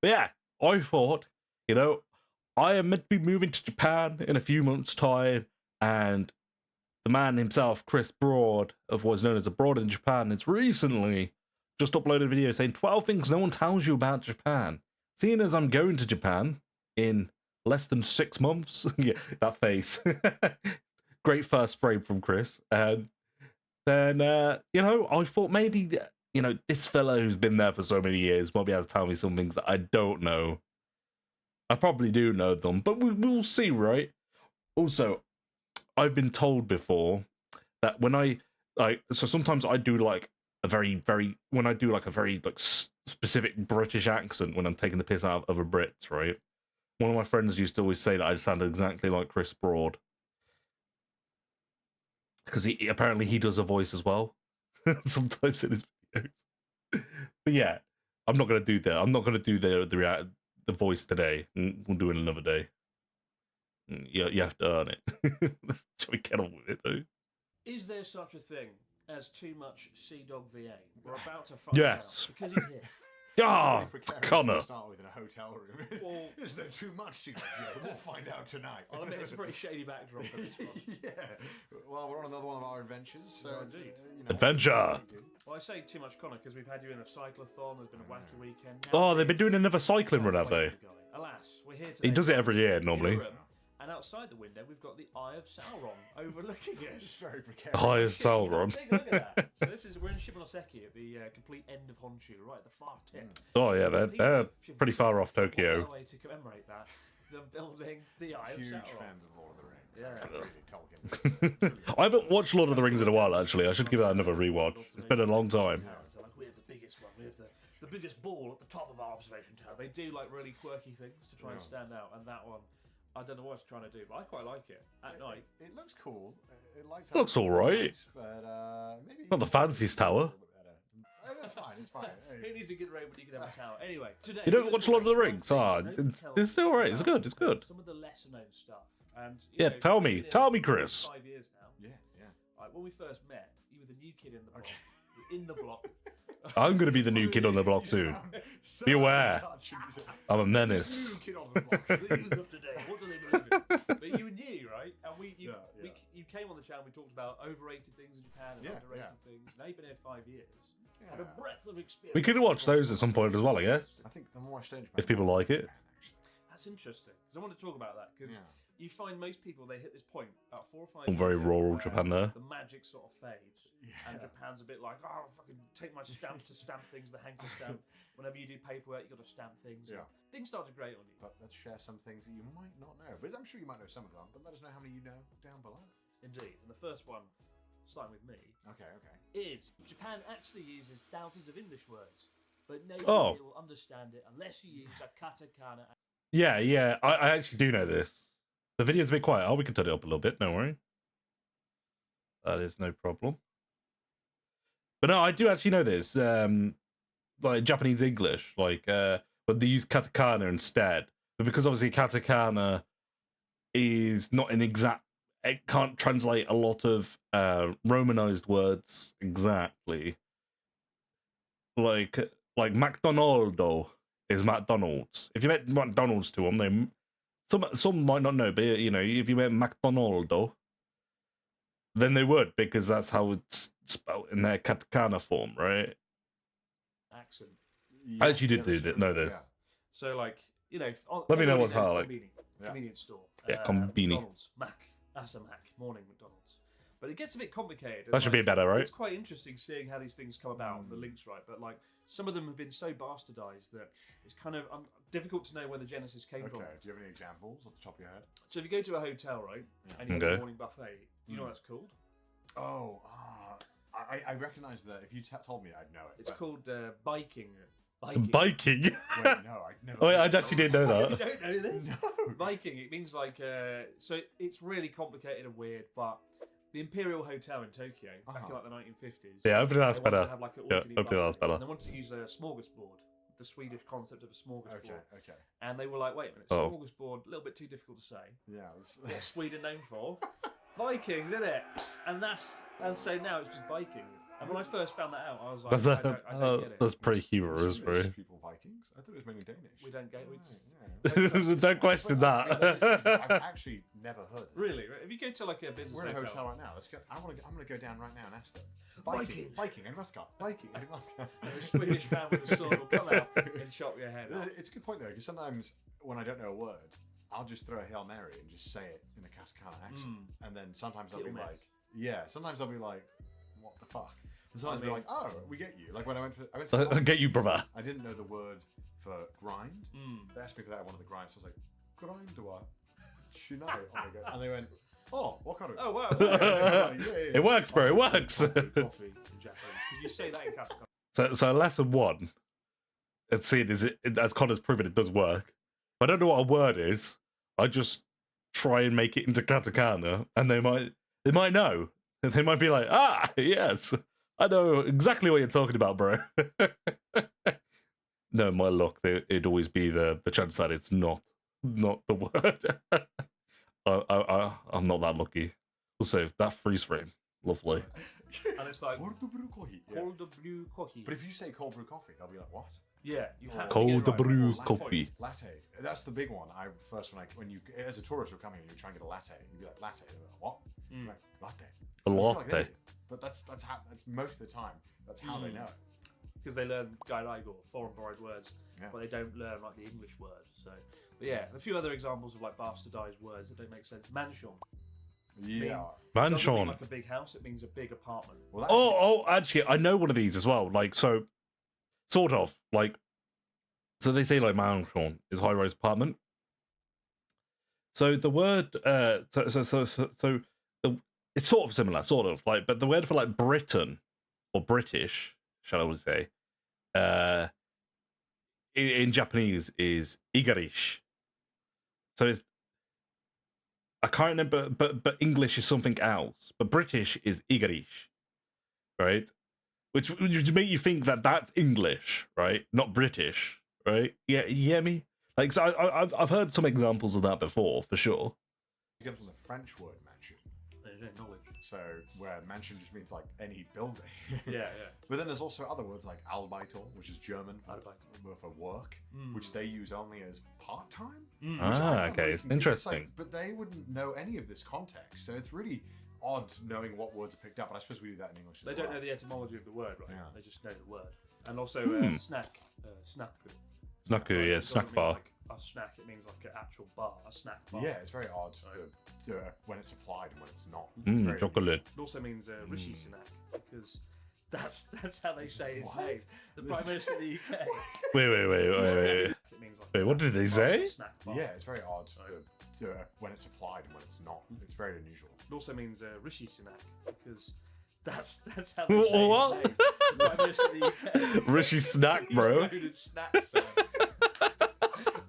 But yeah, I thought, you know, I am meant to be moving to Japan in a few months' time, and the man himself, Chris Broad, of what's known as Abroad in Japan, has recently just uploaded a video saying 12 things no one tells you about Japan. Seeing as I'm going to Japan in less than 6 months, yeah, that face. Great first frame from Chris. Then, I thought maybe, this fellow who's been there for so many years might be able to tell me some things that I don't know. I probably do know them, but we'll see, right? Also, I've been told before that when I so sometimes I do like a very when I do like a very specific British accent when I'm taking the piss out of other Brits, right? One of my friends used to always say that I sounded exactly like Chris Broad because he apparently he does a voice as well sometimes in his videos. But yeah, I'm not gonna do that. I'm not gonna do the voice today. We'll do it another day. You have to earn it. Shall we get on with it though? Is there such a thing as too much Sea Dog VA? We're about to find Yes. out because he's here. Ah, Connor. Start with in a hotel room. Well, is there too much secret? Yeah, we'll find out tonight. I'll admit it's a pretty shady backdrop for this one. Yeah. Well, we're on another one of our adventures. So indeed. Adventure. Well, I say too much Connor because we've had you in a cyclothon. There's been a wacky weekend. Oh, they've been doing another cycling run, have they? Alas, we're here today. He does it every year normally. And outside the window, we've got the Eye of Sauron overlooking us. It's very precarious. Eye of Sauron. Take a look at that. So we're in Shimonoseki at the complete end of Honshu, right at the far tip. Oh yeah, they're pretty far off Tokyo. Way to commemorate that, they're building the Eye of Sauron. Huge fans of Lord of the Rings. Yeah. Really I haven't watched Lord of the Rings in a while, actually. I should give that another rewatch. It's been a long time. So like, we have the biggest one. We have the biggest ball at the top of our observation tower. They do like really quirky things to try and stand out, and that one, I don't know what it's trying to do, but I quite like it at night. It looks cool. It looks all right. But maybe Not the fanciest tower. It's fine. It's fine. It needs a good raid, but you can have a tower. Anyway, today You don't watch Lord of the Rings? Ah, it's still alright. It's good. It's good. Some of the lesser known stuff. And Yeah, tell me, Chris. 5 years now. Yeah. Right, when we first met, you were the new kid in the block. In the block. I'm gonna be the new kid on the block too. Be aware. I'm a menace. New kid on the block. The youth of today. What do they believe in? But you were new, right? And you came on the channel. We talked about overrated things in Japan and underrated things. Now you've been here 5 years. And a breadth of experience. We could watch those at some point as well, I guess. I think the more I stay in Japan, If people like it. That's interesting because I want to talk about that because you find most people they hit this point at 4 or 5 I'm very years rural where Japan there. the magic sort of fades and Japan's a bit like, oh, fucking take my stamp to stamp things, the hanky stamp. Whenever you do paperwork, you got to stamp things. Things start to grate on you. But let's share some things that you might not know. But I'm sure you might know some of them. But let us know how many you know down below. Indeed. And the first one, starting with me, is Japan actually uses thousands of English words, but nobody will understand it unless you use a katakana. Yeah. I actually do know this. The video's a bit quiet. Oh, we can turn it up a little bit. Don't worry. That is no problem. But no, I do actually know this. Like Japanese English, but they use katakana instead. But because obviously katakana is not an exact, it can't translate a lot of Romanized words exactly. Like McDonaldo is McDonald's. If you met McDonald's to them, some might not know, but if you met McDonaldo, then they would, because that's how it's spelled in their katakana form, right? Accent. I actually did know this. Yeah. So Let me know what's how, like. Convenience store. Yeah, conveni. McDonald's, Asa Mac, morning McDonald's. But it gets a bit complicated. That should be better, right? It's quite interesting seeing how these things come about, the links, right? But some of them have been so bastardized that it's kind of difficult to know where the genesis came from. Okay, do you have any examples off the top of your head? So if you go to a hotel, right, and you have a morning buffet, you know what it's called? Oh, I recognise that. If you told me, I'd know it. It's called biking. Biking? Wait, no, I never. Oh, I actually didn't know that. You don't know this? No. Biking, it means so it's really complicated and weird, but the Imperial Hotel in Tokyo, back in the 1950s. Yeah, hopefully that's better. Have, like, Hopefully that's better. And they wanted to use a smorgasbord, the Swedish concept of a smorgasbord. Okay. And they were like, wait a minute, smorgasbord, a little bit too difficult to say. Yeah. What's Sweden known for? Vikings, isn't it? And so now it's just biking. And when I first found that out, I was like, That's I don't get it. that's pretty humorous, bro. Swedish people Vikings? I thought it was mainly Danish. We don't get it. We just... Don't question that. I've actually never heard of it. Really? If you go to like a business We're in a hotel right now. Let's go. I'm gonna go down right now and ask them. Viking, and Muscat. Viking, and Muscat. And a Swedish man with a sword will come out and chop your head off. It's a good point though, because sometimes when I don't know a word, I'll just throw a Hail Mary and just say it in a Katakana accent, and then sometimes I'll be like, what the fuck? And sometimes I'll be like, oh, we get you. Like when I went to I get you, brother. I didn't know the word for grind. They asked me for that at one of the grinds, so I was like, grindua, shinai. And they went, oh, what kind of? Oh wow! Yeah. It works, bro. It works. Coffee in Japanese. Did you say that in Katakana? So lesson 1, let's see, as Connor's proven, it does work. If I don't know what a word is, I just try and make it into katakana, and they might know. They might be like, ah, yes, I know exactly what you're talking about, bro. No, my luck, it'd always be the chance that it's not the word. I'm not that lucky. Also, that freeze frame, lovely. And it's like Cold brew coffee. cold brew coffee. But if you say cold brew coffee, they'll be like, what? Yeah, you have Cold to get it right. brew Latte. coffee. Latte. That's the big one. When you as a tourist you're coming and you try and get a latte, you'd be like, latte. They're like, what? Like, latte. A I feel like latte. they do. But that's most of the time. That's how they know it. Because they learn gairaigo, foreign borrowed words, but they don't learn like the English words. So, but yeah, a few other examples of like bastardized words that don't make sense. Mansion. Yeah. Doesn't mean Mansion. like a big house. It means a big apartment. Well, Actually, I know one of these as well. Like, so, sort of, like, so they say, like, mansion is high-rise apartment. So the word, it's sort of similar, sort of, like, but the word for, like, Britain, or British, shall I say, in Japanese is igarish. So it's, I can't remember, but English is something else. But British is igarish, right? Which make you think that that's English, right? Not British, right? Yeah, you get me? Like, so I've heard some examples of that before, for sure. it comes from the French word mansion. They don't knowledge. So where mansion just means like any building. Yeah. But then there's also other words like Arbeiter, which is German for work, which they use only as part-time. Okay, interesting. But they wouldn't know any of this context, so it's really odd knowing what words are picked up. But I suppose we do that in English. They don't know the etymology of the word, right? Yeah. They just know the word. And also snack, snaku. Snaku, yeah, snack bar. Like a snack, it means like an actual bar, a snack bar. Yeah, it's very odd when it's applied and when it's not. It's Chocolate. It also means Rishi Sunak, because that's how they say his name. The Prime Minister of the UK. Wait. It means like Wait, what did they say? Snack bar. Yeah, it's very odd when it's applied and when it's not. It's very unusual. It also means Rishi Sunak, because that's how they say What? his name. The Prime Minister of the UK. Rishi Snack, He's bro. known as Snack Son.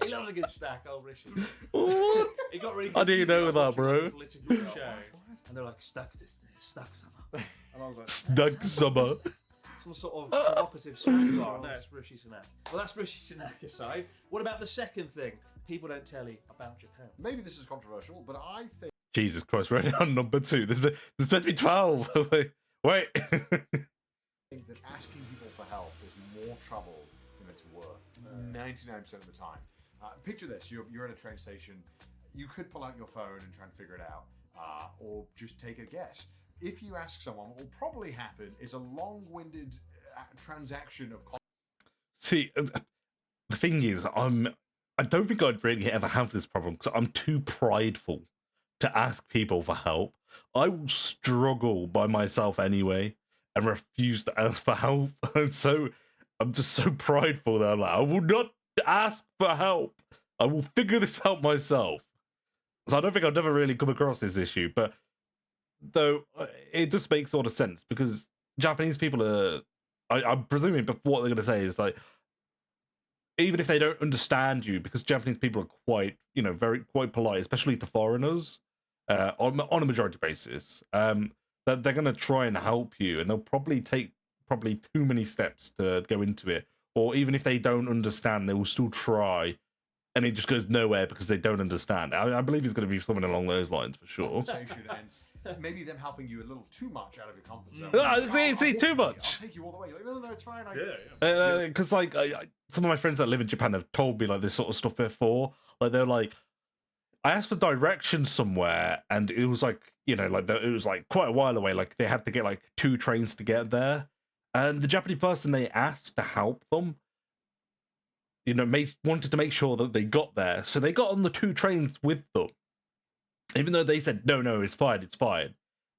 He loves a good snack, old Rishi. What? He got really I didn't confused. know I was that, watching, like, bro. a political show, and they're like, snack this, snack summer. And I was like, Snug summer. some sort of provocative snack bar. No, it's Rishi Sunak. Well, that's Rishi Sunak aside. What about the second thing? People don't tell you about Japan. Maybe this is controversial, but I think Jesus Christ, we're on number 2. There's meant to be 12. Wait. that asking people for help is more trouble than it's worth 99% of the time. Picture this, you're at a train station, you could pull out your phone and try and figure it out, or just take a guess. If you ask someone, what will probably happen is a long-winded transaction of... See, the thing is, I don't think I'd really ever have this problem because I'm too prideful to ask people for help. I will struggle by myself anyway and refuse to ask for help. And so I'm just so prideful that I'm like, I will not ask for help. I will figure this out myself. So I don't think I've never really come across this issue, but though it just makes sort of sense because Japanese people are, I'm presuming, but what they're going to say is like, even if they don't understand you, because Japanese people are quite, quite polite, especially to foreigners, on a majority basis, that they're going to try and help you, and they'll probably take too many steps to go into it. Or even if they don't understand, they will still try, and it just goes nowhere because they don't understand. I believe it's going to be something along those lines for sure. And maybe them helping you a little too much out of your comfort zone. See, too much. I'll take you all the way. You're like, no, it's fine. Because like some of my friends that live in Japan have told me like this sort of stuff before. Like they're like, I asked for directions somewhere, and it was like, you know, like it was like quite a while away. Like they had to get like 2 trains to get there, and the Japanese person they asked to help them, you know, wanted to make sure that they got there, so they got on the 2 trains with them, even though they said no, it's fine.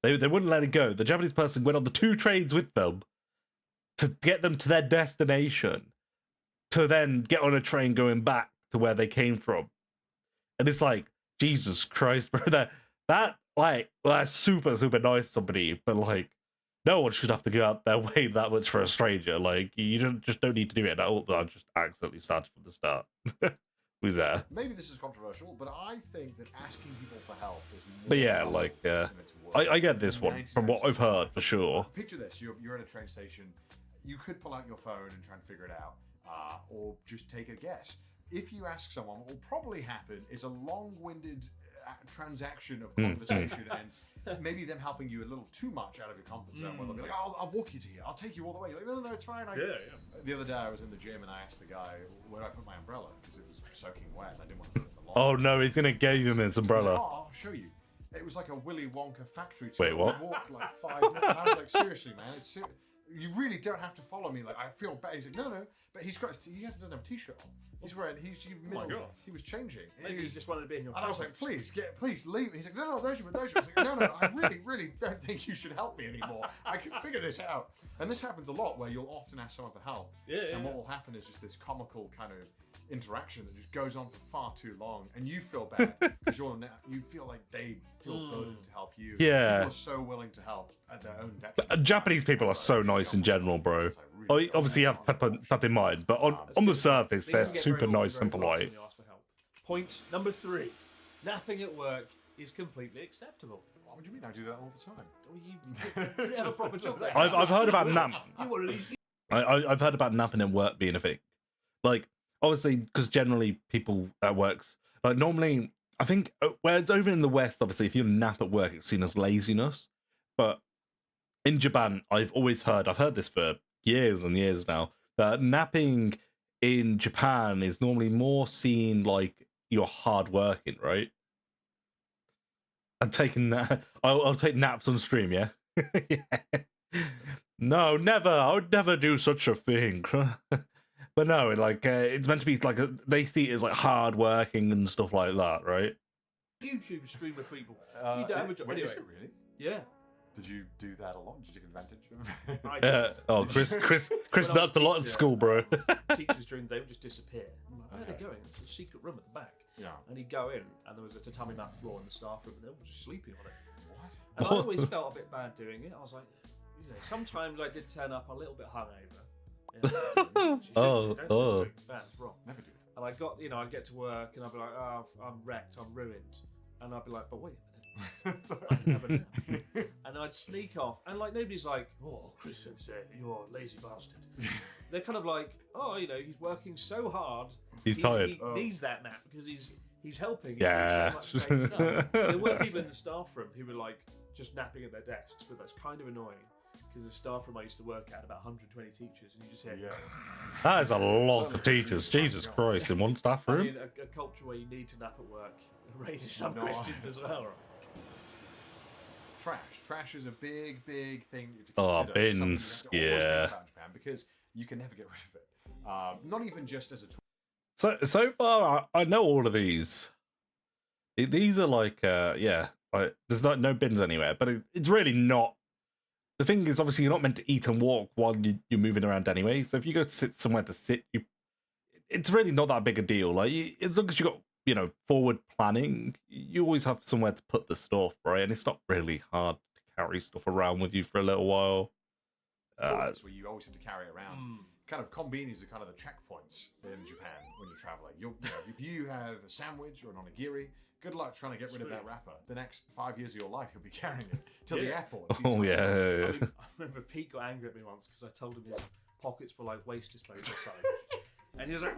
They wouldn't let it go. The Japanese person went on the 2 trains with them to get them to their destination, to then get on a train going back to where they came from. And it's like, Jesus Christ, bro, that's super, super nice of somebody, but like, no one should have to go out their way that much for a stranger. Like, you just don't need to do it. I just accidentally started from the start. Who's there? Maybe this is controversial, but I think that asking people for help is more. But yeah, like, I get this one from what I've heard for sure. Picture this: you're at a train station. You could pull out your phone and try and figure it out, or just take a guess. If you ask someone, what will probably happen is a long-winded transaction of conversation and maybe them helping you a little too much out of your comfort zone, where they'll be like, I'll walk you to here, I'll take you all the way. You're like, no, it's fine. The other day I was in the gym and I asked the guy, where do I put my umbrella? Because it was soaking wet and I didn't want to put it in the lawn. Oh no, he's gonna give him his umbrella. I'll show you. It was like a Willy Wonka factory tour. Wait, what? I walked like 5 minutes and I was like, seriously, man, you really don't have to follow me. Like, I feel bad. He's like, no, but he doesn't have a t-shirt on. He's wearing. He was changing. Maybe he's just wanted to be in your. And I was like, please leave. And he's like, no, those are. I was like, no, I really don't think you should help me anymore. I can figure this out. And this happens a lot, where you'll often ask someone for help. And what will happen is just this comical kind of interaction that just goes on for far too long, and you feel bad because you feel like they feel burdened to help you. Yeah. People are so willing to help at their own detriment. Japanese people are so nice in general, bro. Obviously, you have that in mind, but on the surface, they're super nice and polite. Point number 3: napping at work is completely acceptable. What do you mean? I do that all the time. Well, you have a proper job there. I've heard about I've heard about napping at work being a thing. Like, obviously, because generally people at work, like normally, I think where it's over in the West, obviously, if you nap at work, it's seen as laziness. But in Japan, I've heard this for years and years now, that napping in Japan is normally more seen like you're hard working, right? I'm taking that. I'll take naps on stream, yeah? Yeah. No, never. I would never do such a thing. But no, like it's meant to be like they see it as like hard working and stuff like that, right? YouTube streamer people. You don't have a job. Wait, Anyway. is it really? Yeah. Did you do that a lot? Did you take advantage of Chris napped a lot at school, bro. Teachers during the day would just disappear. I'm like, where are they going? It's a secret room at the back. Yeah. And he'd go in, and there was a tatami mat floor in the staff room, and they were just sleeping on it. What? And I always felt a bit bad doing it. I was like, you know, sometimes I did turn up a little bit hungover. That's wrong. Never do that. And I'd get to work, and I'd be like, oh, I'm wrecked, I'm ruined. And I'd be like, but wait a minute. I'd have a nap. And I'd sneak off, and like nobody's like, oh, Chris Sensei, you're a lazy bastard. They're kind of like, oh, you know, he's working so hard. He's tired. He needs that nap because he's helping. Yeah. He's doing so much great stuff. There were people in the staff room who were like just napping at their desks, but that's kind of annoying because the staff room I used to work at about 120 teachers, and you just hear. Yeah. That is a lot of teachers. Jesus Christ, in one staff room. I mean, a culture where you need to nap at work raises some questions as well. Right? Trash is a big thing to consider. Oh, It's something bins, you have to always yeah. think about in Japan, because you can never get rid of it. Not even just as a tool. So far, I know all of these. These are like, like there's no bins anywhere, but it's really not. The thing is, obviously, you're not meant to eat and walk while you're moving around anyway. So if you go to sit somewhere to sit, it's really not that big a deal. Like, as long as you got, forward planning, you always have somewhere to put the stuff, right? And it's not really hard to carry stuff around with you for a little while. Toilets where you always have to carry around. Kind of konbinis are kind of the checkpoints in Japan when you're traveling. If you have a sandwich or an onigiri, good luck trying to get rid of that wrapper. The next 5 years of your life, you'll be carrying it to the airport. Oh, yeah. I remember Pete got angry at me once because I told him his pockets were like waste disposal size. And he was like,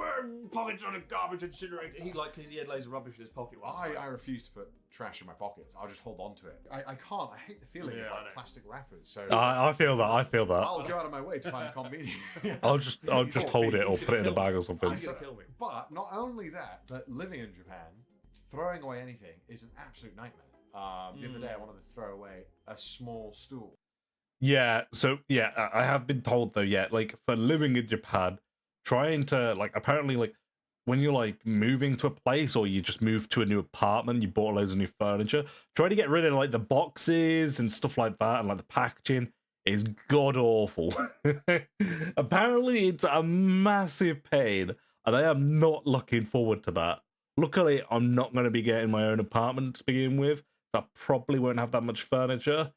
pockets on a garbage incinerator. He had loads of rubbish in his pocket. I refuse to put trash in my pockets. I'll just hold on to it. I can't. I hate the feeling of like plastic wrappers. So I feel that. I'll go out of my way to find a convenience. I'll just hold it or put it in a bag or something. He's gonna kill me. But not only that, but living in Japan, throwing away anything is an absolute nightmare. The other day I wanted to throw away a small stool. Yeah, so yeah, I have been told though, yeah, like for living in Japan, trying to like apparently like when you're like moving to a place or you just move to a new apartment, you bought loads of new furniture, try to get rid of like the boxes and stuff like that and like the packaging is god awful. Apparently it's a massive pain and I am not looking forward to that. Luckily, I'm not going to be getting my own apartment to begin with, so I probably won't have that much furniture.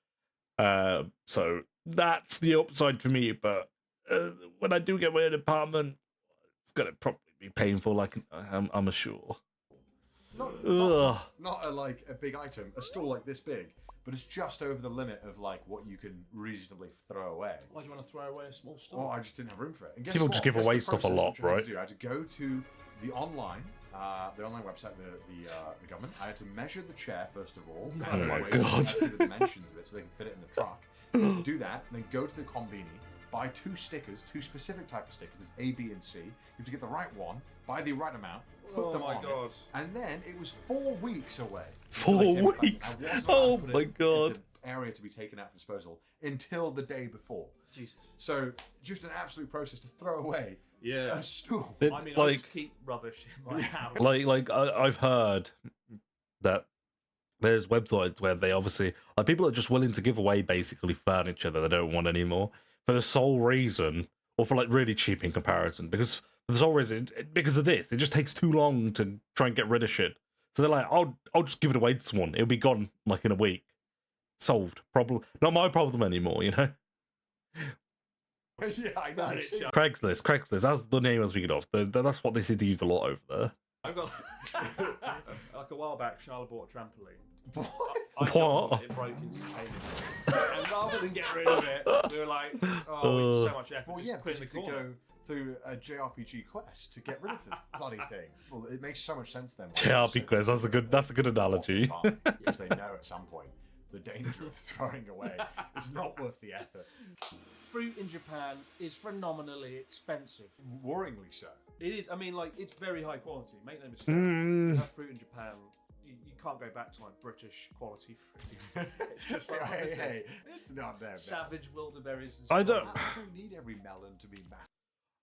So that's the upside for me, but when I do get my own apartment, it's gonna probably be painful, like I'm sure. Not a big item, a stool like this big, but it's just over the limit of like what you can reasonably throw away. Why do you want to throw away a small stool? Well, I just didn't have room for it. And guess People what? just give Guess away the stuff a process lot, which I had right? to do. I had to go to the online website, the government. I had to measure the chair first of all. Oh my Weight, God. the dimensions of it so they can fit it in the truck. Do that, then go to the combini, buy two stickers, two specific type of stickers. There's A, B, and C. You have to get the right one, buy the right amount, put them on it, and then it was 4 weeks away. 4 weeks? Oh my God. The area to be taken out for disposal until the day before. Jesus. So just an absolute process to throw away a stool. I mean, I just keep rubbish in my house. I've heard that there's websites where they obviously like people are just willing to give away basically furniture that they don't want anymore for the sole reason, or for like really cheap in comparison, because for the sole reason because of this, it just takes too long to try and get rid of shit. So they're like, I'll just give it away to someone. It'll be gone like in a week. Solved. Problem. Not my problem anymore. You know. Yeah, I know. Craigslist. That's the name I was thinking of. That's what they seem to use a lot over there. I've got like a while back, Charlotte bought a trampoline. What? It broke into payment. And rather than get rid of it, we were like, oh, it's so much effort. Well, just yeah, put it because in you the have to corner. go through a JRPG quest to get rid of the bloody thing. Well, it makes so much sense then. JRPG quest. That's a good analogy. Because they know at some point the danger of throwing away is not worth the effort. Fruit in Japan is phenomenally expensive. Worryingly so. It is. I mean, like, it's very high quality. Make no mistake. You have fruit in Japan, you can't go back to like British quality fruit. It's just like hey, it's not that bad. savage wilderberries. And I stuff. don't. I don't need every melon to be massive.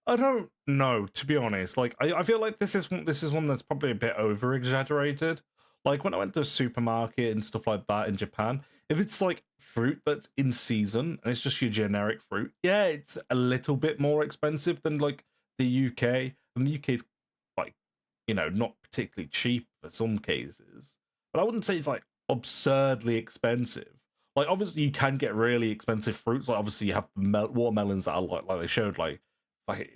I don't know, to be honest. Like, I feel like this is one that's probably a bit over exaggerated. Like when I went to a supermarket and stuff like that in Japan, if it's like fruit that's in season and it's just your generic fruit, yeah, it's a little bit more expensive than like the UK. And the UK is like, not particularly cheap for some cases. But I wouldn't say it's like absurdly expensive. Like obviously you can get really expensive fruits. Like obviously you have watermelons that are like they showed like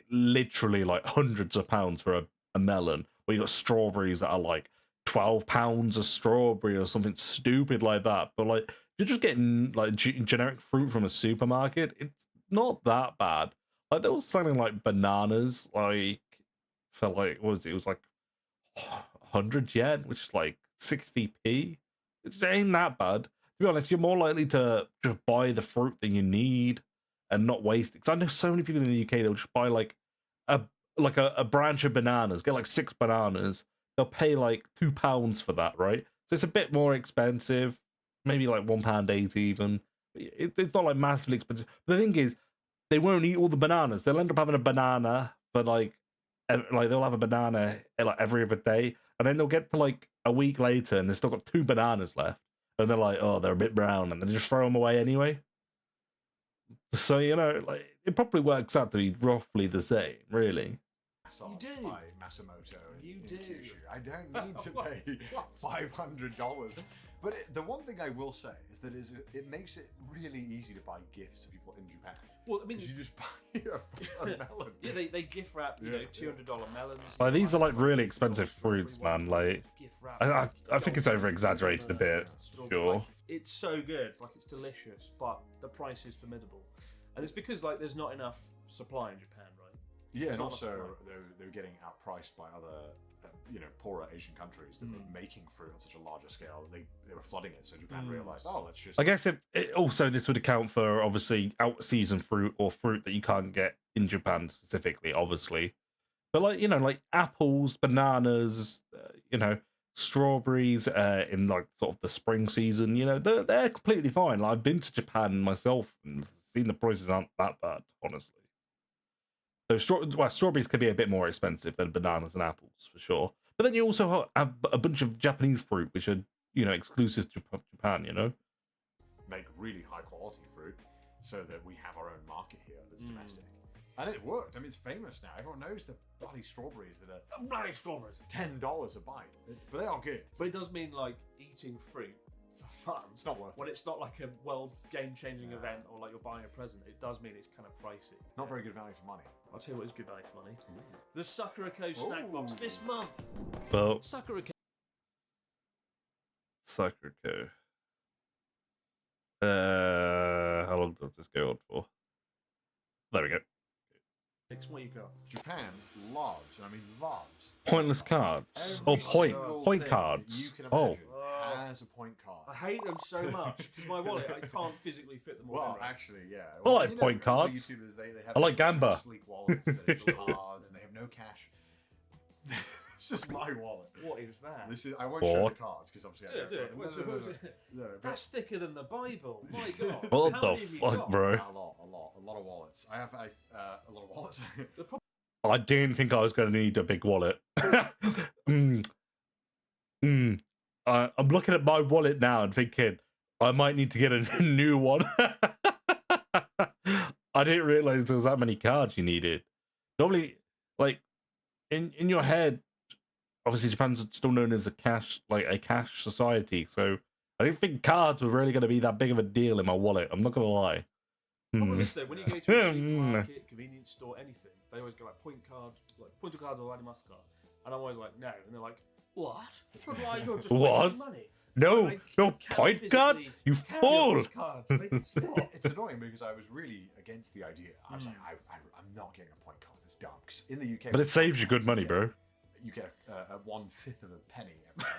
literally like hundreds of pounds for a melon. Or you got strawberries that are like £12 a strawberry or something stupid like that. But like you're just getting like generic fruit from a supermarket. It's not that bad. Like they were selling like bananas like for like what was it? It was like 100 yen, which is like 60p. It ain't that bad. To be honest, you're more likely to just buy the fruit that you need and not waste it. Because I know so many people in the UK, they'll just buy like a branch of bananas, get like 6 bananas. They'll pay like £2 for that, right? So it's a bit more expensive, maybe like £1.80 even. It's not like massively expensive. But the thing is, they won't eat all the bananas. They'll end up having a banana for like they'll have a banana like every other day, and then they'll get to like a week later and they've still got 2 bananas left, and they're like, oh, they're a bit brown, and they just throw them away anyway. So like it probably works out to be roughly the same, really. You do. By Masamoto You in do. Kyushu. I don't need to pay $500. But the one thing I will say is that it makes it really easy to buy gifts to people in Japan. Well, I mean, you just buy a melon. Yeah, they gift wrap, $200 melons. Like these are like really expensive fruits, man. Like gift wrap. I think it's over exaggerated a bit. Sure. Like, it's so good, like it's delicious, but the price is formidable, and it's because like there's not enough supply in Japan, right? Yeah, It's and not also much they were getting outpriced by other, poorer Asian countries that were making fruit on such a larger scale. They were flooding it, so Japan realized, oh, let's just. I guess also this would account for obviously out season fruit or fruit that you can't get in Japan specifically, obviously. But like apples, bananas, strawberries in like sort of the spring season, they're completely fine. Like, I've been to Japan myself and seen the prices aren't that bad, honestly. So strawberries could be a bit more expensive than bananas and apples for sure. But then you also have a bunch of Japanese fruit which are exclusive to Japan. Make really high quality fruit so that we have our own market here that's domestic. And it worked. I mean, it's famous now. Everyone knows the bloody strawberries that are Bloody strawberries. $10 a bite, but they are good. But it does mean like eating fruit for fun. It's not worth it. When it's not like a world game-changing event or like you're buying a present, it does mean it's kind of pricey. Not very good value for money. I'll tell you what is good value for money. The Sakura-ko snack box this month. Well, Sakura-ko. Sakura-ko. How long does this go on for? There we go. What you got? Japan loves, and I mean loves, Pointless cards. every Oh, point single point thing cards. that you can Oh, imagine has a point card. I hate them so much because my wallet, I can't physically fit them all. Well, in. actually, yeah. I like you point know, other cards. YouTubers, they have I like these Gamba. sleek wallets that have cards, and they have no cash. This is my wallet. What is that? This is. I won't show What? the cards because obviously Do it, do it. I What's don't. it? No, but That's thicker than the Bible. My God. what How the many have you fuck, got? bro? a lot of wallets. I have a lot of wallets. The problem I didn't think I was going to need a big wallet. I'm looking at my wallet now and thinking I might need to get a new one. I didn't realize there was that many cards you needed. Normally, like in your head, obviously Japan's still known as a cash society, so I didn't think cards were really going to be that big of a deal in my wallet. I'm not going to lie. is though, when you go to a supermarket, convenience store, anything, they always go like point card or Adimasu card, and I'm always like no, and they're like what? But like you're just What? wasting money. No, Like, no you can't point card, physically you carry fool! those cards. Make it stop. It's annoying because I was really against the idea. I was like, I'm not getting a point card. It's dumb. Because in the UK, But it saves you good money, bro. You get a 1/5 of a penny.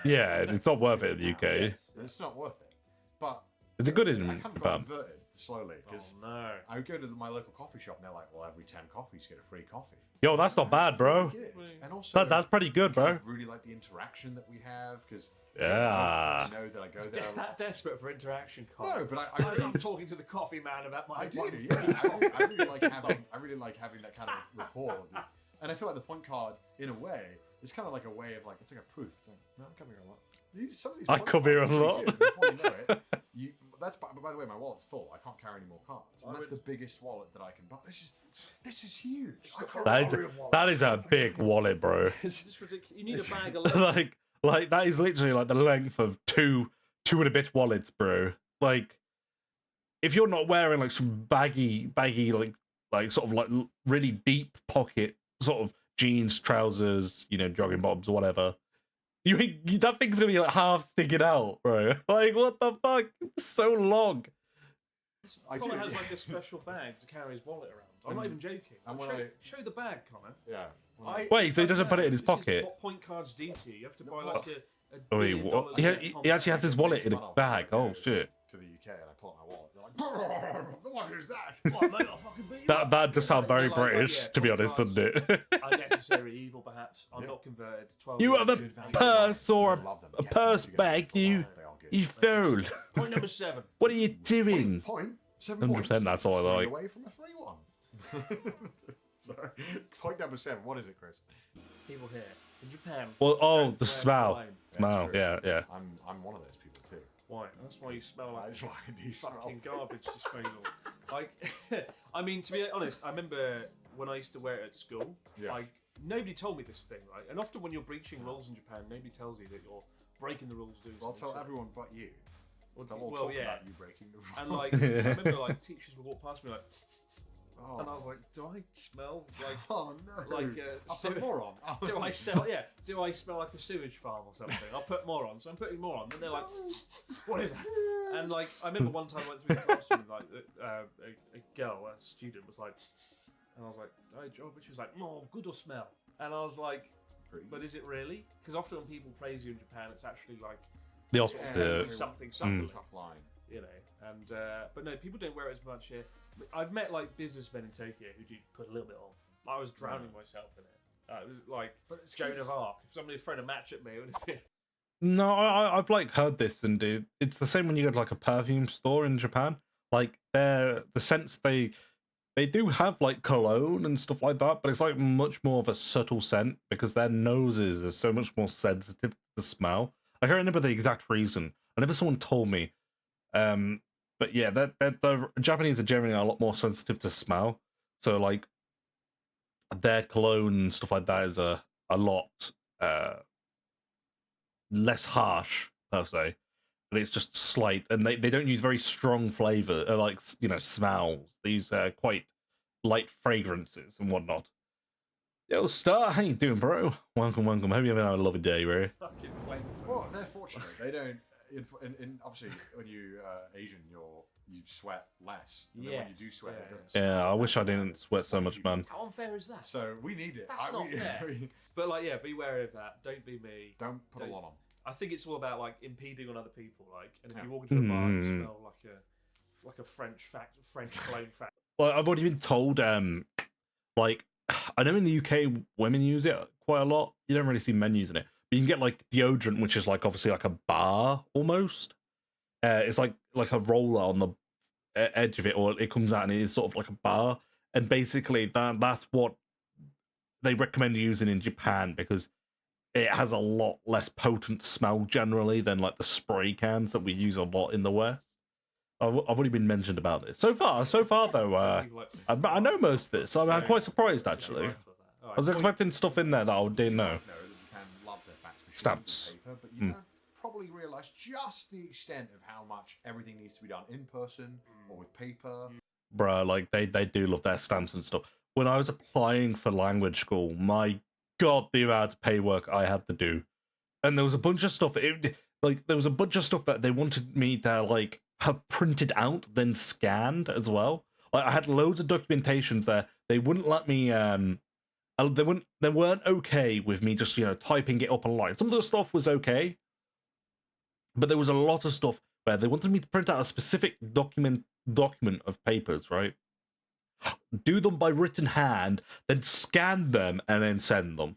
Yeah, it's not worth it in the UK. Yes, it's not worth it. But Is it good I in kind of got Japan? converted slowly because Oh no. I would go to my local coffee shop and they're like, well, every 10 coffees get a free coffee. Yo, that's not bad, bro. Good. And also, That's pretty good, I bro. really like the interaction that we have because Yeah. I know that I go there. a That lot. desperate for interaction, No, Carl. but I love talking to the coffee man about my. I do, one yeah. free I really like having that kind of rapport. And I feel like the point card, in a way, is kind of like a way of like it's like a proof. It's like, no, I'm coming here a lot. Some of these I point come here cards a are really lot. good. Before you know it, but by the way, my wallet's full. I can't carry any more cards, and I that's would- the biggest wallet that I can buy. This is huge. I can't That is a big wallet, bro. It's just ridiculous. You need a bag of. like that is literally like the length of two and a bit wallets, bro. Like, if you're not wearing like some baggy like sort of like really deep pocket sort of jeans, trousers, jogging bottoms or whatever, that thing's gonna be like half sticking out, bro. Like, what the fuck? It's so long. Connor do, has yeah. like a special bag to carry his wallet around. I'm not even joking. and when Show the bag, Connor. Yeah. Wait, so he doesn't put it in his This is pocket? what point cards do to you. You have to buy like a. Oh, wait, $1 what? billion He actually has his wallet in a bag. Oh shit. To the UK, and I pull out my wallet. They're like, what is that? Oh, mate, I'll fucking beat you up. That does sound very They're like, British, yeah, to be point honest, cards. doesn't it? Unnecessary evil, perhaps. I'm not converted. 12 You years. have a Good value. purse or I love them. a Get them purse if you're gonna bag, pay for you them. They are good. fool. Point number 7. What are you doing? Point. 7 100%, points. that's all I Three like. away from a free one. Sorry. Point number 7. What is it, Chris? People here in Japan. Well, don't the wear smell. cologne. Smell, true. yeah. I'm one of those people too. Why? That's why you smell like That's why I do smell. fucking garbage disposal. Like, I mean, to be honest, I remember when I used to wear it at school. Yeah. Like, nobody told me this thing, right? And often when you're breaching rules in Japan, nobody tells you that you're breaking the rules doing Well, I'll something tell silly. everyone but you. They'll all Well, talk yeah. about you breaking the rules. And like, I remember like teachers would walk past me like, Oh. and I was like, do I smell like? Oh no! Like, I'll put more on. Do I smell like a sewage farm or something? I'll put more on. So I'm putting more on. And they're like, what is that? And like, I remember one time I went through the classroom, and like a girl, a student, was like, And I was like, "Job," and she was like, "No, good or smell?" And I was like, "But is it really?" Because often when people praise you in Japan, it's actually like The it's opposite. something That's subtle, a tough line. you know. And but no, people don't wear it as much here. I've met like businessmen in Tokyo who do put a little bit on. I was drowning myself in it. It was like it's Joan good. of Arc. If somebody had thrown a match at me, it would have been. No, I've like heard this, and dude, it's the same when you go to like a perfume store in Japan. Like the scents they do have like cologne and stuff like that, but it's like much more of a subtle scent because their noses are so much more sensitive to smell. I can't remember the exact reason. I never someone told me. But yeah, the Japanese are generally a lot more sensitive to smell. So like their cologne and stuff like that is a lot less harsh per se, and it's just slight, and they don't use very strong flavor like smells. They use quite light fragrances and whatnot. Yo, Star, how you doing, bro? Welcome. Hope you're having a lovely day, bro. Fucking flamethrower. Well, they're fortunate. They don't. In obviously, when you Asian, you sweat less. And then when you do sweat, it doesn't. Yeah, I wish I smell didn't sweat so much, man. How unfair is that? So we need it. That's not fair. But like, yeah, be wary of that. Don't be me. Don't put a lot on. I think it's all about like impeding on other people. Like, and if you walk into a bar and you smell like a French cologne fact. Well, I've already been told. Like, I know in the UK women use it quite a lot. You don't really see men using it. But you can get like deodorant, which is like obviously like a bar almost. It's like a roller on the edge of it, or it comes out and it is sort of like a bar. And basically that's what they recommend using in Japan because it has a lot less potent smell generally than like the spray cans that we use a lot in the West. I've already been mentioned about this. So far though, I know most of this. I'm quite surprised actually. I was expecting stuff in there that I didn't know. Japan loves their fax machines Stamps. and paper, but you don't probably realise just the extent of how much everything needs to be done in person or with paper. Bruh, like they do love their stamps and stuff. When I was applying for language school, my god, the amount of paperwork I had to do. And there was a bunch of stuff, there was a bunch of stuff that they wanted me to like have printed out, then scanned as well. Like I had loads of documentations there. They wouldn't let me they weren't okay with me just, typing it up online. Some of the stuff was okay, but there was a lot of stuff where they wanted me to print out a specific document of papers, right? Do them by written hand, then scan them and then send them.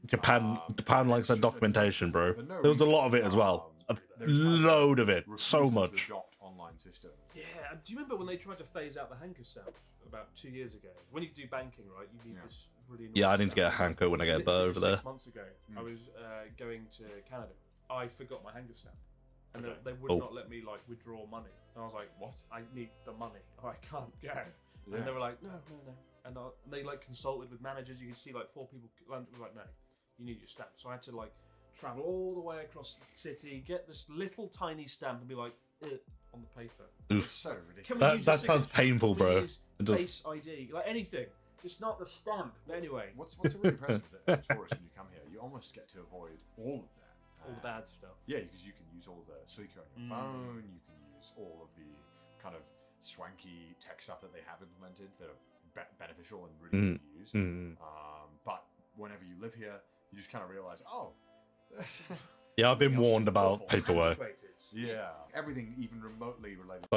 Japan likes that documentation, bro. There was a lot of it as well. A load of it. So much. Online system. Yeah, do you remember when they tried to phase out the Hanker stamp about 2 years ago? When you do banking, right, you need this really annoying I need to get a Hanko when I get Literally over there. 6 months ago, I was going to Canada. I forgot my Hanker stamp. And they would not let me like withdraw money. And I was like, "What? I need the money. I can't go." Yeah. And they were like, "No." And they like consulted with managers. You could see like 4 people. Were like, "No, you need your stamp." So I had to like travel all the way across the city, get this little tiny stamp, and be like on the paper. It's so ridiculous. That sounds painful, bro. It does. Face ID, like anything, just not the stamp. But anyway, what's really impressive is that as a tourist when you come here, you almost get to avoid all of that. All the bad stuff. Yeah, because you can use all the Suica on your phone, you can use all of the kind of swanky tech stuff that they have implemented that are beneficial and really easy to use. But whenever you live here, you just kind of realize, yeah, I've been warned about paperwork. Yeah, everything even remotely related.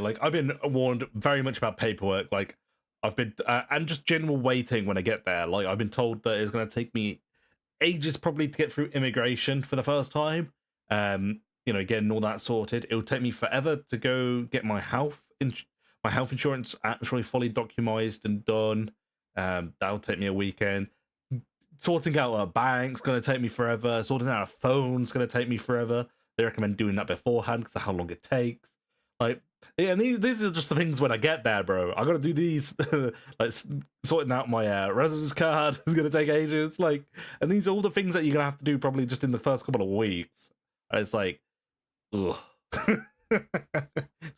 Like I've been warned very much about paperwork. Like I've been and just general waiting when I get there. Like I've been told that it's going to take me ages probably to get through immigration for the first time. Getting all that sorted. It will take me forever to go get my health insurance actually fully documented and done. That'll take me a weekend. Sorting out a bank's going to take me forever. Sorting out a phone's going to take me forever. They recommend doing that beforehand because of how long it takes. Like, yeah, and these are just the things when I get there, bro. I got to do these. Like sorting out my residence card is going to take ages. Like, and these are all the things that you're going to have to do probably just in the first couple of weeks. And it's like, ugh.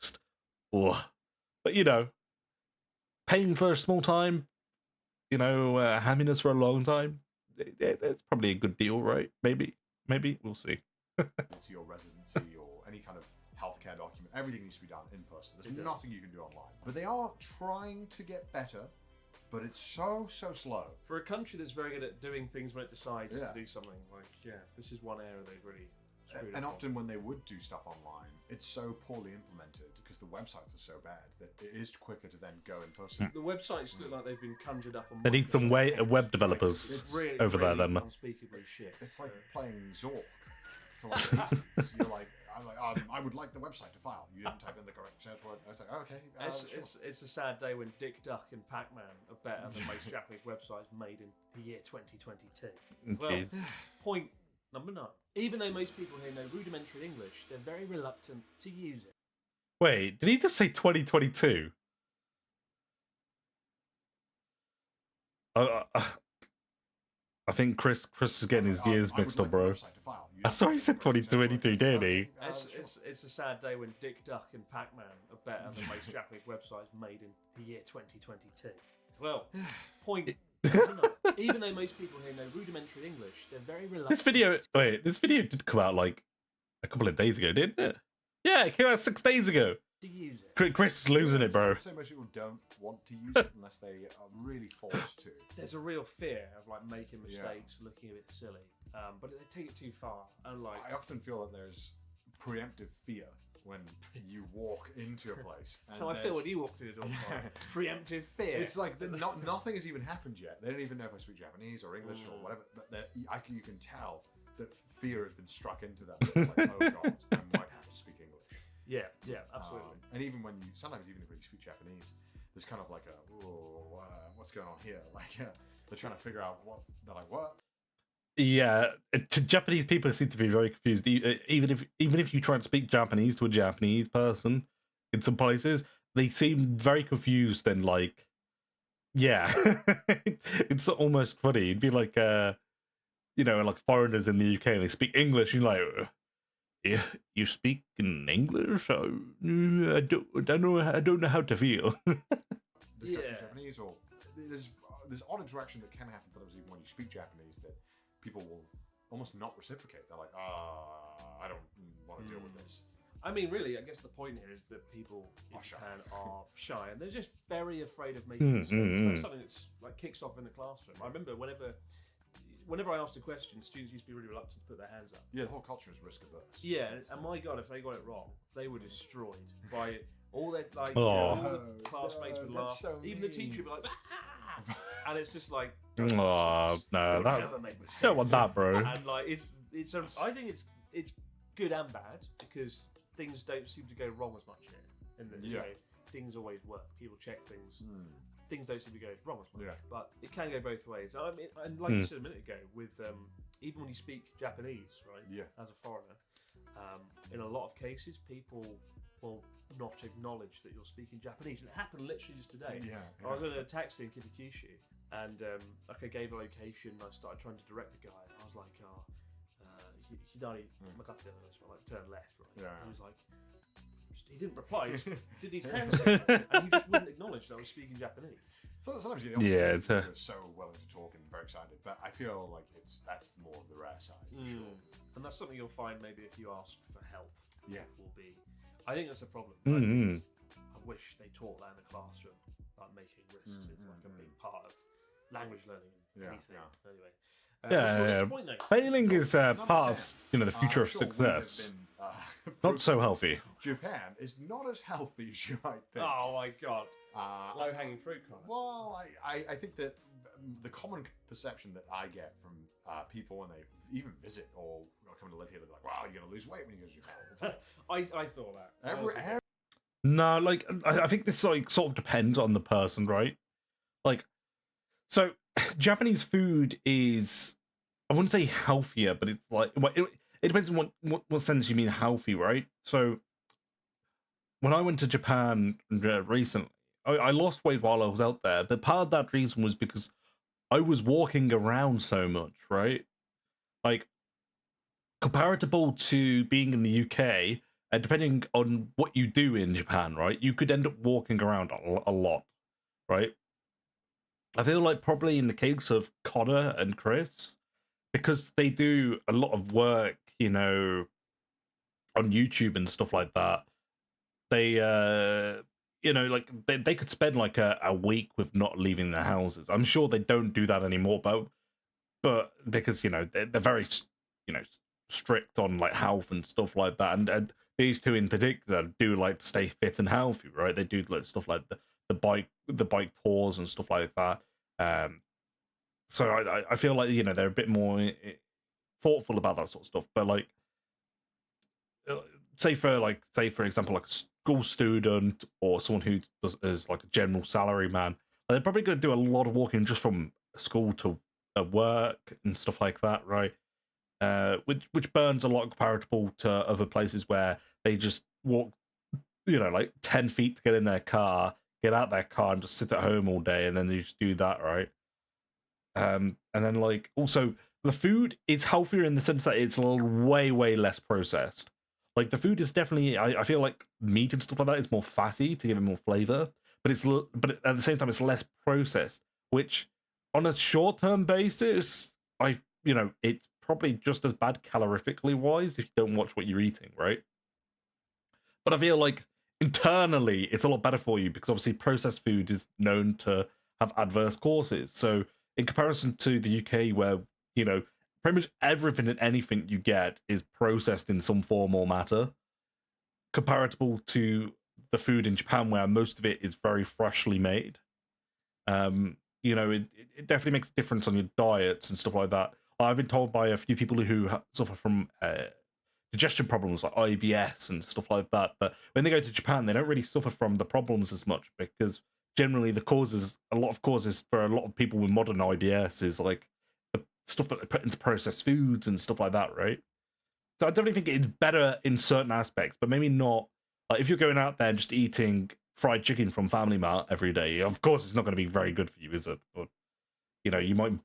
Just, ugh. But paying for a small time, happiness for a long time. It's probably a good deal, right? Maybe we'll see. To your residency or any kind of healthcare document. Everything needs to be done in person. There's It does. nothing you can do online. But they are trying to get better, but it's so slow. For a country that's very good at doing things when it decides Yeah. to do something, like, this is one area they've really screwed And up on. often when they would do stuff online, it's so poorly implemented because the websites are so bad that it is quicker to then go in person. The websites look like they've been conjured up on. They need some Microsoft web Paint. developers It's really, over there really then. unspeakably shit. It's like playing Zork for like reasons. You're like, I would like the website to file. You didn't type in the correct search word. I was like, okay. It's a sad day when Dick Duck and Pac-Man are better than most Japanese websites made in the year 2022. Well, Jeez. point number 9. Even though most people here know rudimentary English, they're very reluctant to use it. Wait, did he just say 2022? I think Chris is getting his years mixed up, bro. I saw he said 2022, didn't he? It's a sad day when Dick Duck and Pac-Man are better than most Japanese websites made in the year 2022. Well, point number 9. Even though most people here know rudimentary English, they're very reluctant. This video did come out like a couple of days ago, didn't it? Yeah, it came out 6 days ago. to use it. Chris is losing it, bro. I'd say most people don't want to use it unless they are really forced to. There's a real fear of like making Yeah. mistakes, looking a bit silly, but they take it too far. And like, I often feel that there's preemptive fear when you walk into a place. so I feel when you walk through the door, Yeah. preemptive fear. It's like nothing has even happened yet. They don't even know if I speak Japanese or English or whatever. But you can tell that fear has been struck into them. It's like, oh god, I might have to speak English. yeah, absolutely. And even when sometimes even if you speak Japanese, there's kind of like what's going on here? Like they're trying to figure out what they're like. What? Yeah, Japanese people seem to be very confused. Even if you try and speak Japanese to a Japanese person in some places, they seem very confused and like, yeah, it's almost funny. It'd be like, like foreigners in the UK and they speak English. And you're like, yeah, you speak in English? I don't know how to feel. Discuss Japanese, or there's odd interaction that can happen sometimes even when you speak Japanese that people will almost not reciprocate. They're like, I don't want to deal with this. I mean, really, I guess the point here is that people in Are shy. Japan are shy, and they're just very afraid of making mistakes. That's something that's like kicks off in the classroom. I remember whenever I asked a question, students used to be really reluctant to put their hands up. Yeah, the whole culture is risk averse. Yeah, and my God, if they got it wrong, they were destroyed by all their like Oh. all the classmates would that's laugh. so Even the mean. teacher would be like, ah! And it's just like, Oh no, don't that ever make mistakes. don't want that, bro. And like I think it's good and bad because things don't seem to go wrong as much here. And things always work. People check things. Things don't seem to go wrong as much. Yeah. But it can go both ways. I mean, and like you said a minute ago, with even when you speak Japanese, right? Yeah. As a foreigner, in a lot of cases, people will not acknowledge that you're speaking Japanese. And it happened literally just today. Yeah. I was in a taxi in Kitakyushu, and I gave a location. And I started trying to direct the guy. And I was like, "Hidari makate," like turn left, right? Yeah. And he was like, he didn't reply. He just did these hand signals, and he just wouldn't acknowledge that I was speaking Japanese. So sometimes you Yeah, it's so willing to talk and very excited, but I feel like that's more of the rare side for sure. And that's something you'll find maybe if you ask for help. Yeah. Will be. I think that's a problem. I wish they taught that in the classroom, like making risks is like a big part of language learning and Yeah, anything. yeah. Anyway. Yeah, what's your yeah. next point, though? Failing is Number part 10. of the future I'm of sure we have success. been, Not so healthy. Japan is not as healthy as you might think. Oh my God. Uh, Low hanging fruit, kind of. Well, I think that the common perception that I get from people when they even visit or come to live here, they're like, "Wow, you're gonna lose weight when you go to Japan." It's like, I thought that. No, like I think this like sort of depends on the person, right? Like, so Japanese food is, I wouldn't say healthier, but it's like it depends on what sense you mean healthy, right? So when I went to Japan recently, I lost weight while I was out there, but part of that reason was because I was walking around so much, right? Like, comparable to being in the UK, depending on what you do in Japan, right? You could end up walking around a lot, right? I feel like probably in the case of Connor and Chris, because they do a lot of work, on YouTube and stuff like that, they like they could spend like a week with not leaving their houses. I'm sure they don't do that anymore, but because they're very strict on like health and stuff like that, and these two in particular do like to stay fit and healthy, right? They do like stuff like the bike tours and stuff like that. So I feel like they're a bit more thoughtful about that sort of stuff. But like, say for example, like a school student or someone who is like a general salary man, they're probably going to do a lot of walking just from school to work and stuff like that, right? Which burns a lot comparable to other places where they just walk, like 10 feet to get in their car, get out their car, and just sit at home all day, and then they just do that, right? And then like also the food is healthier in the sense that it's way less processed. Like the food is definitely, I feel like meat and stuff like that is more fatty to give it more flavor, but at the same time it's less processed, which on a short term basis, it's probably just as bad calorifically wise if you don't watch what you're eating, right? But I feel like internally it's a lot better for you because obviously processed food is known to have adverse causes. So in comparison to the UK, where pretty much everything and anything you get is processed in some form or matter, comparable to the food in Japan, where most of it is very freshly made. It definitely makes a difference on your diets and stuff like that. I've been told by a few people who suffer from digestion problems like IBS and stuff like that, but when they go to Japan, they don't really suffer from the problems as much because generally a lot of causes for a lot of people with modern IBS is like the stuff that they put into processed foods and stuff like that, right? So I definitely think it's better in certain aspects, but maybe not. Like if you're going out there and just eating fried chicken from Family Mart every day, of course it's not going to be very good for you, is it? Or, you might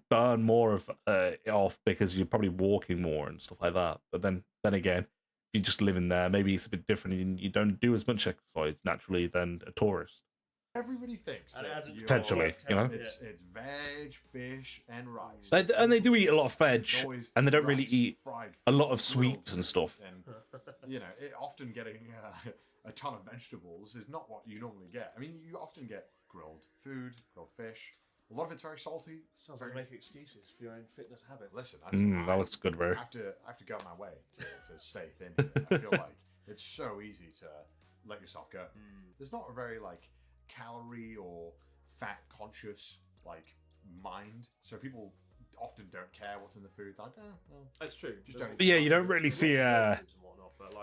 burn more of it off because you're probably walking more and stuff like that. But then again, if you're just living there, maybe it's a bit different and you don't do as much exercise naturally than a tourist. Everybody thinks And it that hasn't Potentially, it's veg, fish, and rice. And they do eat a lot of veg, It's always and they don't rice, really eat fried a food, lot of grilled sweets and foods, stuff. And often getting a ton of vegetables is not what you normally get. I mean, you often get grilled food, grilled fish. A lot of it's very salty. Sounds like making excuses for your own fitness habits. Listen, That looks good, bro. I have to go out my way to stay thin. Here. I feel like it's so easy to let yourself go. There's not a very like calorie or fat conscious like mind, so people often don't care what's in the food. Like, well, That's true. just don't. Yeah, you don't really see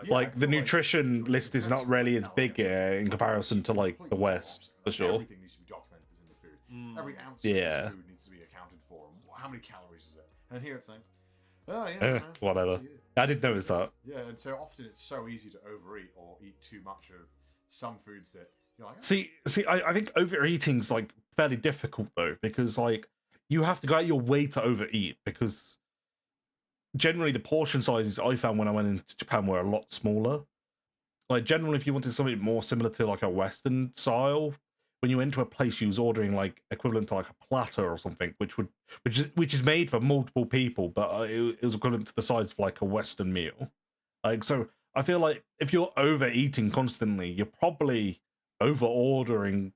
like the nutrition list is not really as big in comparison to like the West, for sure. Everything needs to be documented that's in the food. Every ounce of Yeah. food needs to be accounted for. How many calories is it? And here it's like, oh yeah, Whatever. I did notice that. Yeah, and so often it's so easy to overeat or eat too much of some foods that you're like, See, I think overeating's like fairly difficult though, because like you have to go out your way to overeat because generally the portion sizes I found when I went into Japan were a lot smaller. Like generally, if you wanted something more similar to like a Western style, when you went to a place, you was ordering like equivalent to like a platter or something, which is made for multiple people, but it was equivalent to the size of like a Western meal. Like so, I feel like if you're overeating constantly, you're probably over ordering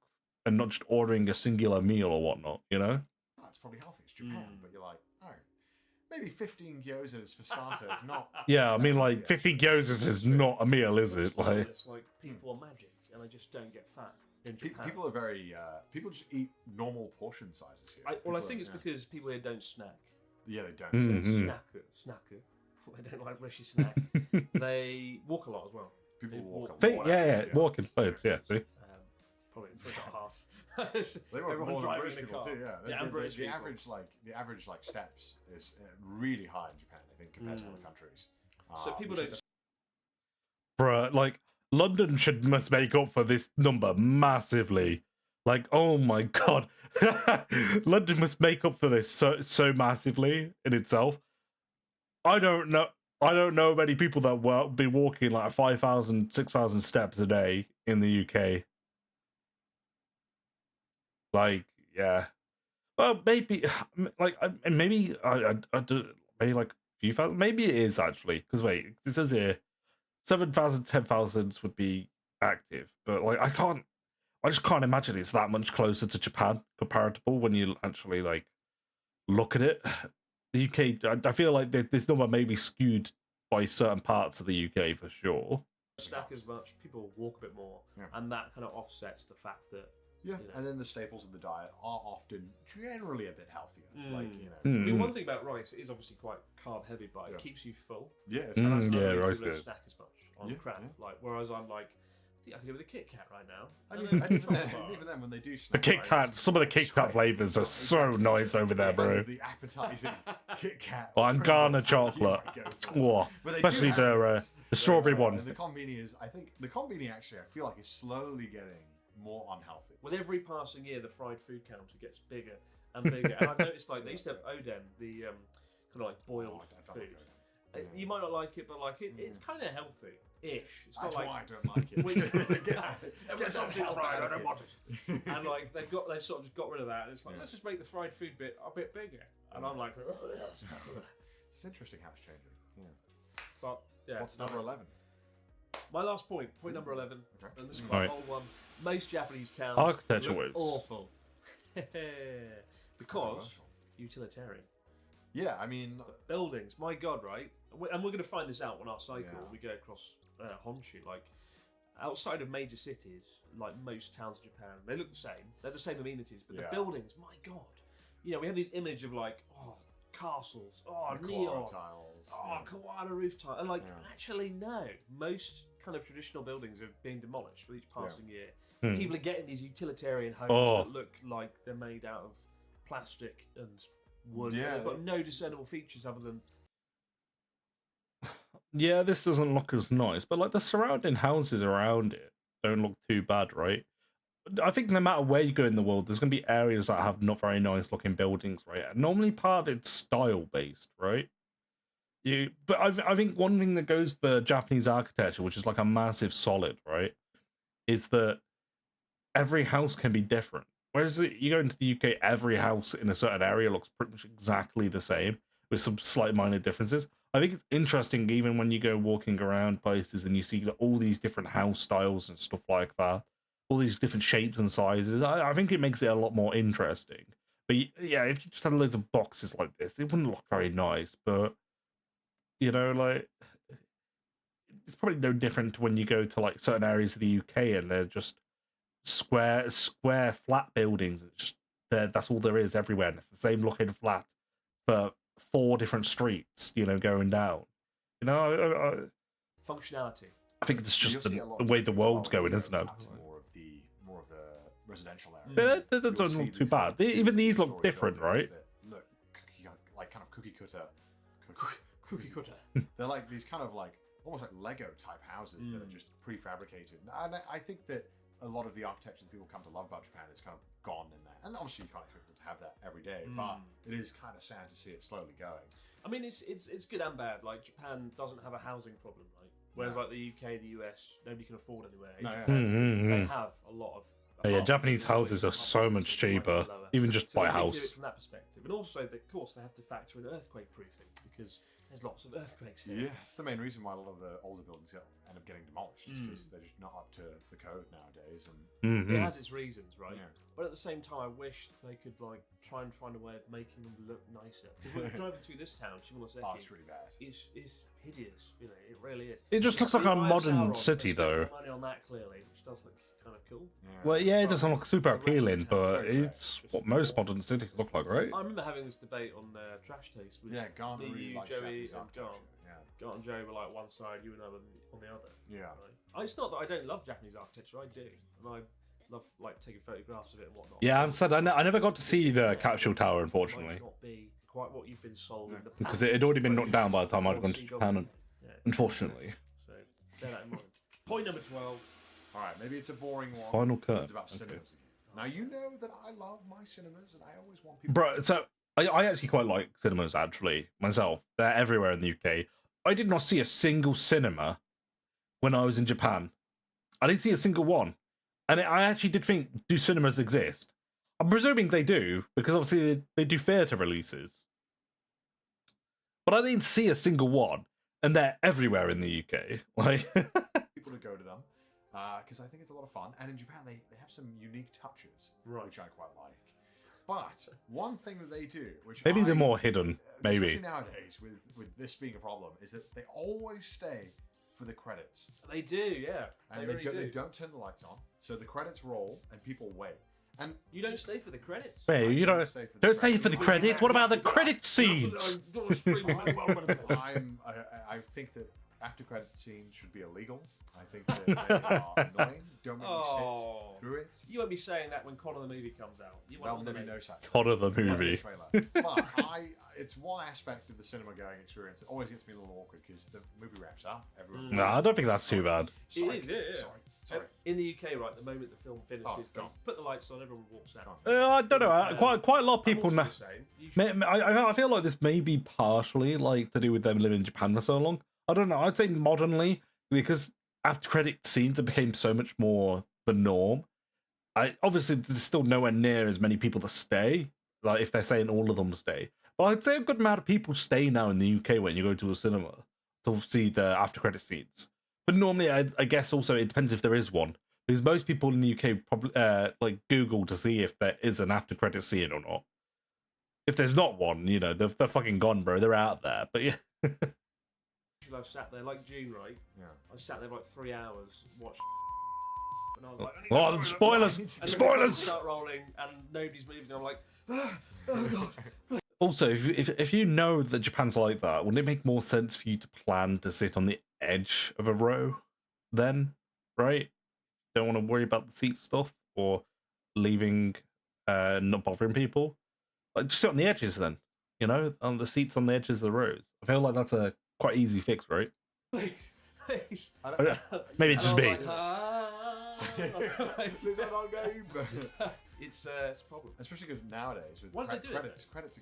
and not just ordering a singular meal or whatnot. oh, it's probably healthy. It's Japan, but you're like, oh, maybe 15 gyozas for starters. Not. Yeah, I mean, like 50 gyozas is not a meal, is it? Like, it's like people are magic and they just don't get fat in Japan. People are very. People just eat normal portion sizes here. I think it's because people here don't snack. Yeah, they don't. Snacker. They don't like Rishi snack. They walk a lot as well. People walk a see, lot. yeah, walking loads, yeah. See, probably for a half. They walk Everyone more than driving British in a people car. too. Yeah, Yeah, and British the people. average steps is really high in Japan. I think compared to other countries. So people don't. bruh, like London must make up for this number massively. Like, oh my god, London must make up for this so massively in itself. I don't know many people that will be walking like 5,000, 6,000 steps a day in the UK. Like, yeah. Well, maybe like maybe I do maybe like few thousand. Maybe it is actually, because wait, it says here 7,000, 10,000 would be active, but like I just can't imagine it's that much closer to Japan comparable when you actually like look at it. The UK, I feel like this number may be skewed by certain parts of the UK for sure. Stack as much, people walk a bit more, and that kind of offsets the fact that and then the staples of the diet are often generally a bit healthier. Like I mean, one thing about rice is obviously quite carb heavy, but it keeps you full. Yeah, it's And that's another reason rice people don't is. snack as much on crap. Like, whereas I'm like, I think I could do with a Kit Kat right now. And even then, when they do The snack, Kit Kat, some of the Kit Kat flavors are so nice over there, bro. The appetizing Kit Kat. Well, and Ghana chocolate. Whoa. Especially the strawberry one. And the Konbini is, I think, the Konbini actually, I feel like, is slowly getting more unhealthy. With every passing year, the fried food counter gets bigger and bigger. And I've noticed, like, they used to have Oden, the kind of like boiled food. You might not like it, but like it's kind of healthy-ish. It's not That's like why I don't like it. Get something that fried, I out don't of want it. And like they sort of just got rid of that. And it's like let's just make the fried food bit a bit bigger. And I'm like, it's interesting how it's changing. But yeah. What's number 11? My last point number 11, and this is All my right. old one. Most Japanese towns Architecture look wise. awful because utilitarian. Yeah, I mean, Buildings, my god, right? And we're going to find this out on our cycle. Yeah. We go across Honshu. Like, outside of major cities, like most towns in Japan, they look the same. They're the same amenities, but the buildings, my god. You know, we have this image of like, castles, neon, tiles, Kawada roof tile. And like, actually, no. Most kind of traditional buildings are being demolished with each passing year. People are getting these utilitarian homes that look like they're made out of plastic and wood. Yeah, They've got no discernible features other than Yeah, this doesn't look as nice, but like the surrounding houses around it don't look too bad, right? I think no matter where you go in the world, there's going to be areas that have not very nice looking buildings, right? And normally part of it's style based, right? But I think one thing that goes for Japanese architecture, which is like a massive solid, right, is that every house can be different. Whereas you go into the UK, every house in a certain area looks pretty much exactly the same with some slight minor differences. I think it's interesting even when you go walking around places and you see all these different house styles and stuff like that, all these different shapes and sizes. I think it makes it a lot more interesting. But yeah, if you just had loads of boxes like this, it wouldn't look very nice. But you know, like it's probably no different to when you go to like certain areas of the UK and they're just square flat buildings. It's just that's all there is everywhere. And it's the same looking flat for 4 different streets, you know, going down. You know, functionality. I think it's just the the way the world's going, isn't it? More of the residential areas. They don't look too bad. Even these look different, right? Look, like kind of cookie cutter. Cookie cutter. They're like these kind of like almost like Lego type houses that are just prefabricated. And I think that a lot of the architecture that people come to love about Japan is kind of gone in there. And obviously you can't expect people to have that every day, but it is kind of sad to see it slowly going. I mean, it's good and bad. Like Japan doesn't have a housing problem, right? Whereas like the UK, the US, nobody can afford anywhere. They have a lot of. Yeah, Japanese houses are so much cheaper, even just so by they can house. do it from that perspective, and also, of course, they have to factor in earthquake proofing because there's lots of earthquakes here. Yeah, it's the main reason why a lot of the older buildings end up getting demolished, just because they're just not up to the code nowadays. And it has its reasons, right? Yeah. But at the same time, I wish they could like try and find a way of making them look nicer. Because when you're driving through this town, Shimonoseki, it's really bad. It's hideous. You know, it really is. It just looks like a modern city, They spent though. money on that clearly, which does look kind of cool. Well, yeah, it doesn't look super The rest of the appealing, town's but very it's what most modern cities look like, right? I remember having this debate on Trash Taste with Garner me, really you, likes Joey, Japanese and architecture. Garn. Garn and Joey were like one side, you and I were on the other. Yeah. Right? It's not that I don't love Japanese architecture, I do, and I love like taking photographs of it and whatnot. Yeah, I'm sad. I never got to see the capsule tower, It unfortunately, might not be quite what you've been sold in the because past. it had already been knocked down by the time I'd gone to CW. Japan. Yeah. Unfortunately. So bear that in mind. Point number 12. All right, maybe it's a boring one. Final cut. It's about Okay. cinemas again. Now, you know that I love my cinemas, and I always want people... Bro, so I actually quite like cinemas, actually, myself. They're everywhere in the UK. I did not see a single cinema when I was in Japan. I didn't see a single one. And I actually did think, do cinemas exist? I'm presuming they do, because obviously they do theatre releases. but I didn't see a single one, and they're everywhere in the UK. Like, people to go to them because I think it's a lot of fun. And in Japan, they have some unique touches, which I quite like. But one thing that they do, which maybe they're more hidden, maybe. Especially nowadays, with this being a problem, is that they always stay for the credits. They do, yeah. And they don't turn the lights on, so the credits roll and people wait. And you don't stay for the credits. Wait, you don't stay for the credits. What about the credit scenes? I think that after credit scenes should be illegal. I think that they are annoying. Don't make me sit through it. You won't be saying that when Connor the movie comes out. There'll be no such. Connor the movie. But it's one aspect of the cinema going experience that always gets me a little awkward because the movie wraps up. Everyone. No, I don't think that's too bad. It is, yeah. Sorry. In the UK, right, the moment the film finishes, they put the lights on, everyone walks out. I don't know. Quite a lot of people now. I feel like this may be partially like to do with them living in Japan for so long. I don't know. I'd say modernly, because after credit scenes, it became so much more the norm. Obviously there's still nowhere near as many people that stay. Like if they're saying all of them stay, but I'd say a good amount of people stay now in the UK when you go to a cinema to see the after credit scenes. But normally, I guess also it depends if there is one, because most people in the UK probably like Google to see if there is an after credit scene or not. If there's not one, you know, they're fucking gone, bro. They're out there. But yeah. I've sat there like June, right? Yeah. I sat there for like 3 hours, watched, and I was like, "Oh, spoilers! And Spoilers!" Start rolling, and nobody's moving. I'm like, oh god. Also, if you know that Japan's like that, wouldn't it make more sense for you to plan to sit on the edge of a row then, right? Don't want to worry about the seat stuff or leaving, not bothering people. Like, just sit on the edges then, you know, on the seats on the edges of the rows. I feel like that's a quite easy fix, right? Please. Maybe it's just me. It's a problem. Especially because nowadays with credits.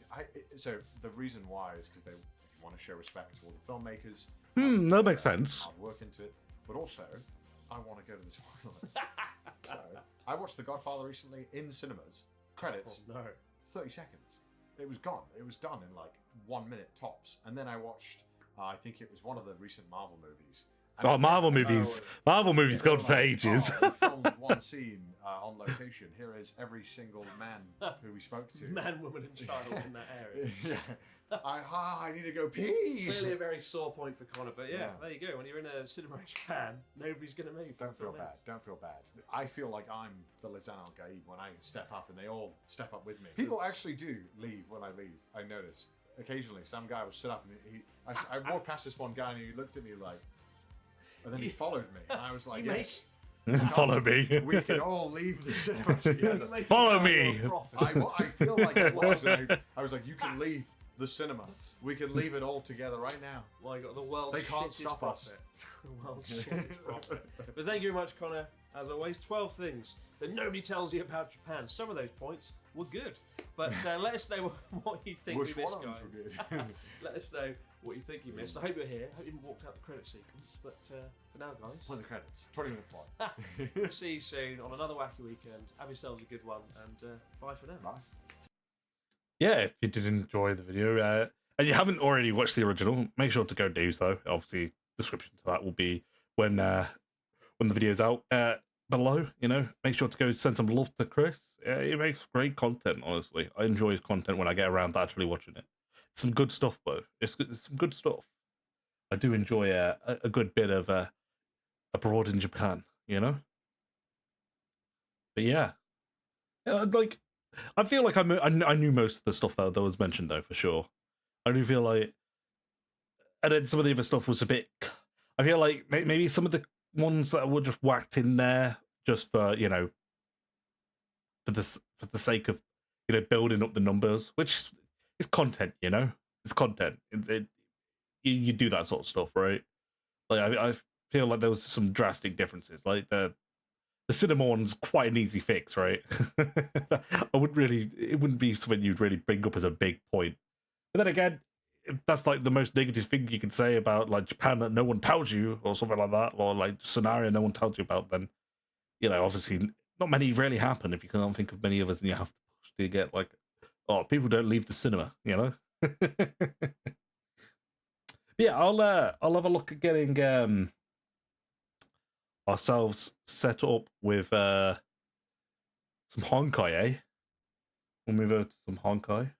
So the reason why is because they want to show respect to all the filmmakers. That makes sense. Hard work into it, but also I want to go to the toilet. So, I watched The Godfather recently in cinemas. Credits. Oh, no. 30 seconds. It was gone. It was done in like 1 minute tops. And then I watched. I think it was one of the recent Marvel movies. Marvel movies. Marvel movies gone for ages. We filmed one scene on location. Here is every single man who we spoke to. Man, woman, and child in that area. Yeah. I need to go pee. Clearly a very sore point for Connor, but yeah, there you go. When you're in a cinema in Japan, nobody's going to move. Don't feel bad. Don't feel bad. I feel like I'm the Lisan al-Gaib when I step up and they all step up with me. People actually do leave when I leave. I noticed. Occasionally, some guy will sit up and I walked past this one guy and he looked at me like, and then he followed me. And I was like, yes. Follow me. We can all leave the cinema together. Follow me. I feel like it was. I was like, you can leave the cinema. We can leave it all together right now. Well, the world's They can't stop us. The world's shittest profit. But thank you very much, Connor. As always, 12 things that nobody tells you about Japan. Some of those points were good. But let us know what you think we missed, guys. Let us know what you think you missed. I hope you're here. I hope you didn't walk out the credit sequence. But for now, guys. Play the credits. 20 minutes long. We'll see you soon on another wacky weekend. Have yourselves a good one. And bye for now. Bye. Yeah, if you did enjoy the video and you haven't already watched the original, make sure to go do so. Obviously, description to that will be when the video's out below. You know, make sure to go send some love to Chris. Yeah, he makes great content. Honestly, I enjoy his content when I get around to actually watching it. It's some good stuff, though. It's some good stuff. I do enjoy a good bit of abroad in Japan. You know, but yeah, like. I feel like I knew most of the stuff that was mentioned, though, for sure. I do feel like... And then some of the other stuff was a bit... I feel like maybe some of the ones that were just whacked in there just for, you know, for the sake of, you know, building up the numbers, which is content, you know? It's content. You do that sort of stuff, right? Like, I feel like there was some drastic differences. Like, the cinema one's quite an easy fix, right? It wouldn't be something you'd really bring up as a big point. But then again, if that's like the most negative thing you can say about like Japan that no one tells you, or something like that, or like scenario no one tells you about, then, you know, obviously not many really happen if you can't think of many others, and you have to push to get like, oh, people don't leave the cinema, you know? Yeah, I'll have a look at getting ourselves set up with some Honkai, eh? We'll move over to some Honkai.